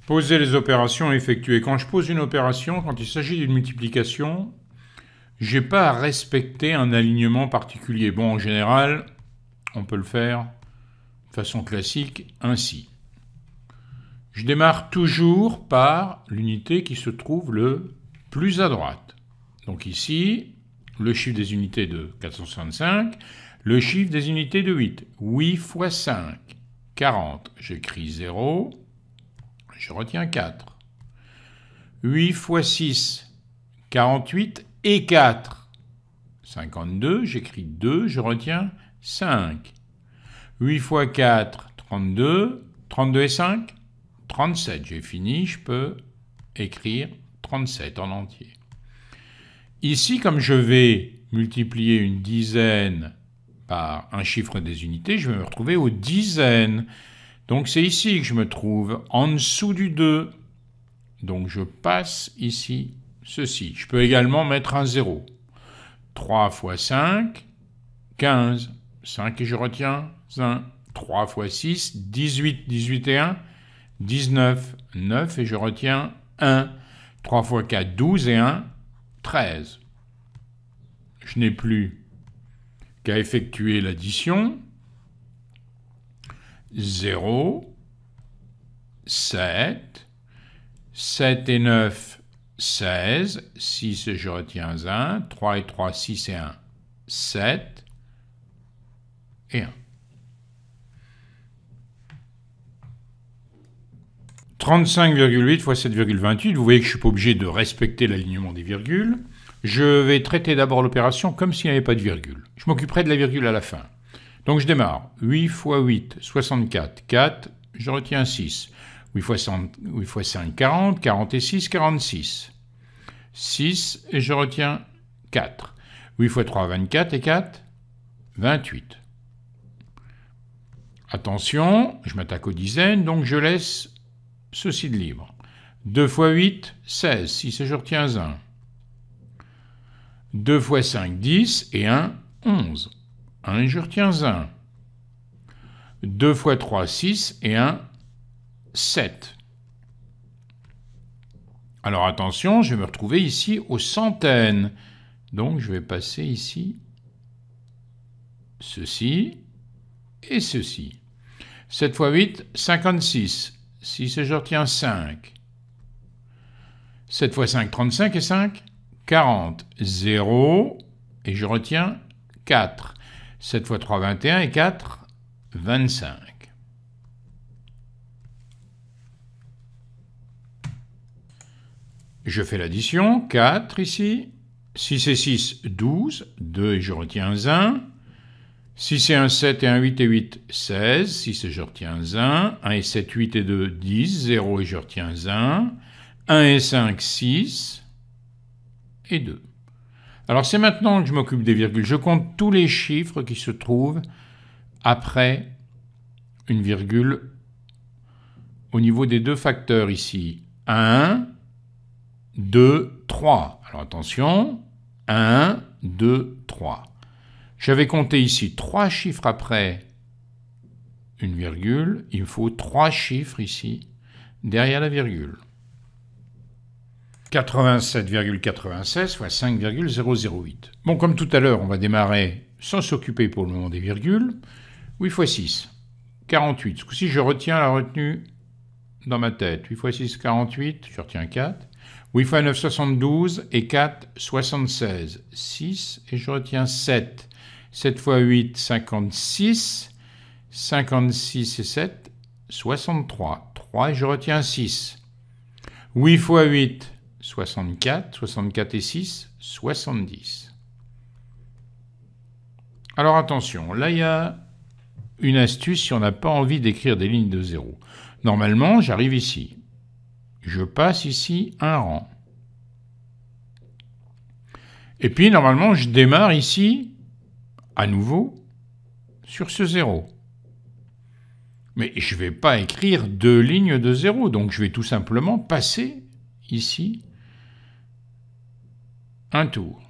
Poser les opérations effectuées. Quand je pose une opération, quand il s'agit d'une multiplication, je n'ai pas à respecter un alignement particulier. Bon, en général, on peut le faire de façon classique ainsi. Je démarre toujours par l'unité qui se trouve le plus à droite. Donc ici, le chiffre des unités de 465, le chiffre des unités de 8. 8 fois 5, 40. J'écris 0, je retiens 4. 8 fois 6, 48 et 4. 52, j'écris 2, je retiens 5. 8 fois 4, 32. 32 et 5, 37. J'ai fini, je peux écrire 37 en entier. Ici, comme je vais multiplier une dizaine par un chiffre des unités, je vais me retrouver aux dizaines. Donc c'est ici que je me trouve, en dessous du 2. Donc je passe ici ceci. Je peux également mettre un 0. 3 fois 5, 15. 5 et je retiens 1. 3 fois 6, 18. 18 et 1, 19. 9 et je retiens 1. 3 fois 4, 12 et 1, 13. Je n'ai plus qu'à effectuer l'addition. 0, 7, 7 et 9, 16, 6 et je retiens 1, 3 et 3, 6 et 1, 7 et 1. 35,8 fois 7,28, vous voyez que je ne suis pas obligé de respecter l'alignement des virgules. Je vais traiter d'abord l'opération comme s'il n'y avait pas de virgule. Je m'occuperai de la virgule à la fin. Donc je démarre. 8 fois 8, 64. 4, je retiens 6. 8 fois 5, 40. 40 et 6, 46. 6 et je retiens 4. 8 fois 3, 24 et 4, 28. Attention, je m'attaque aux dizaines, donc je laisse ceci de libre. 2 fois 8, 16. 6 et je retiens 1. 2 fois 5, 10 et 1, 11. 1 et je retiens 1. 2 fois 3, 6 et 1, 7. Alors attention, je vais me retrouver ici aux centaines. Donc je vais passer ici ceci et ceci. 7 fois 8, 56. 6 et je retiens 5. 7 fois 5, 35 et 5, 40. 0 et je retiens 4. 7 fois 3, 21 et 4, 25. Je fais l'addition. 4 ici. 6 et 6, 12. 2 et je retiens 1. 6 et 1, 7 et 1, 8 et 8, 16. 6 et je retiens 1. 1 et 7, 8 et 2, 10. 0 et je retiens 1. 1 et 5, 6 et 2. Alors c'est maintenant que je m'occupe des virgules. Je compte tous les chiffres qui se trouvent après une virgule au niveau des deux facteurs ici. 1, 2, 3. Alors attention, 1, 2, 3. J'avais compté ici 3 chiffres après une virgule. Il me faut 3 chiffres ici derrière la virgule. 87,96 fois 5,008. Bon, comme tout à l'heure, on va démarrer sans s'occuper pour le moment des virgules. 8 fois 6, 48. Ce coup-ci, je retiens la retenue dans ma tête. 8 fois 6, 48, je retiens 4. 8 fois 9, 72 et 4, 76. 6 et je retiens 7. 7 fois 8, 56. 56 et 7, 63. 3 et je retiens 6. 8 fois 8, 64. 64 et 6, 70. Alors attention, là il y a une astuce si on n'a pas envie d'écrire des lignes de 0. Normalement, j'arrive ici. Je passe ici un rang. Et puis, normalement, je démarre ici, à nouveau, sur ce 0. Mais je ne vais pas écrire 2 lignes de 0, donc je vais tout simplement passer ici un tour.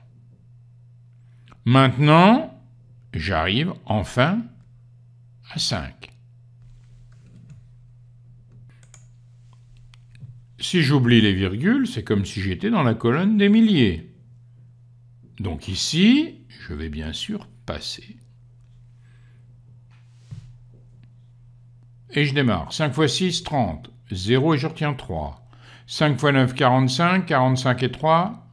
Maintenant, j'arrive enfin à 5. Si j'oublie les virgules, c'est comme si j'étais dans la colonne des milliers. Donc ici, je vais bien sûr passer. Et je démarre. 5 x 6, 30. 0 et je retiens 3. 5 x 9, 45. 45 et 3,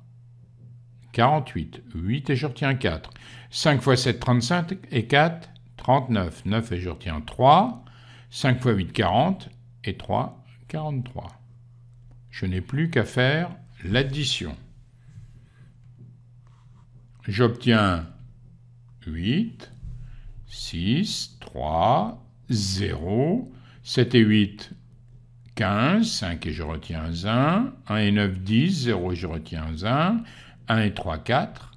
48. 8 et je retiens 4. 5 x 7, 35 et 4, 39. 9 et je retiens 3. 5 x 8, 40 et 3, 43. Je n'ai plus qu'à faire l'addition. J'obtiens 8, 6, 3, 0, 7 et 8, 15, 5 et je retiens 1, 1 et 9, 10, 0 et je retiens 1, 1 et 3, 4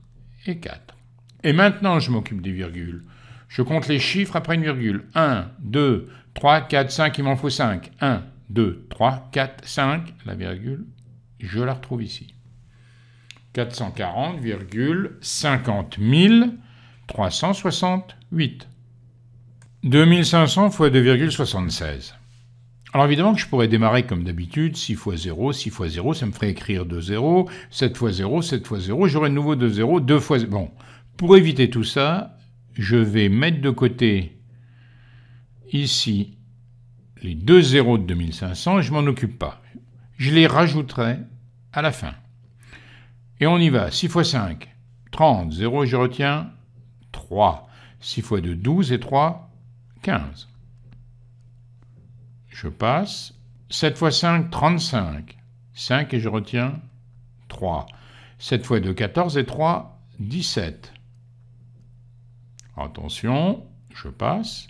et 4. Et maintenant, je m'occupe des virgules. Je compte les chiffres après une virgule. 1, 2, 3, 4, 5, il m'en faut 5. 1, 2, 3, 4, 5, la virgule, je la retrouve ici. 440,50 368. 2500 fois 2,76. Alors évidemment que je pourrais démarrer comme d'habitude, 6 fois 0, 6 fois 0, ça me ferait écrire 2 0, 7 fois 0, 7 fois 0, j'aurai de nouveau 2 0, 2 fois 0. Bon, pour éviter tout ça, je vais mettre de côté ici les 2 zéros de 2500 et je ne m'en occupe pas. Je les rajouterai à la fin. Et on y va. 6 fois 5, 30, 0 et je retiens 3. 6 fois 2, 12 et 3, 15. Je passe. 7 fois 5, 35. 5 et je retiens 3. 7 fois 2, 14 et 3, 17. Attention, je passe.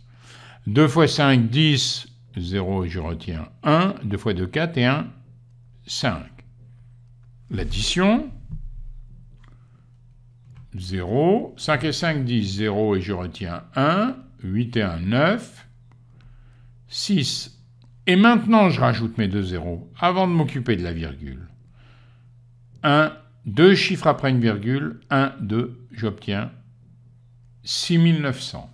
2 fois 5, 10, 0 et je retiens 1. 2 fois 2, 4 et 1, 5. L'addition. 0, 5 et 5, 10, 0 et je retiens 1, 8 et 1, 9, 6. Et maintenant, je rajoute mes deux zéros avant de m'occuper de la virgule. 1, 2 chiffres après une virgule, 1, 2, j'obtiens 6900.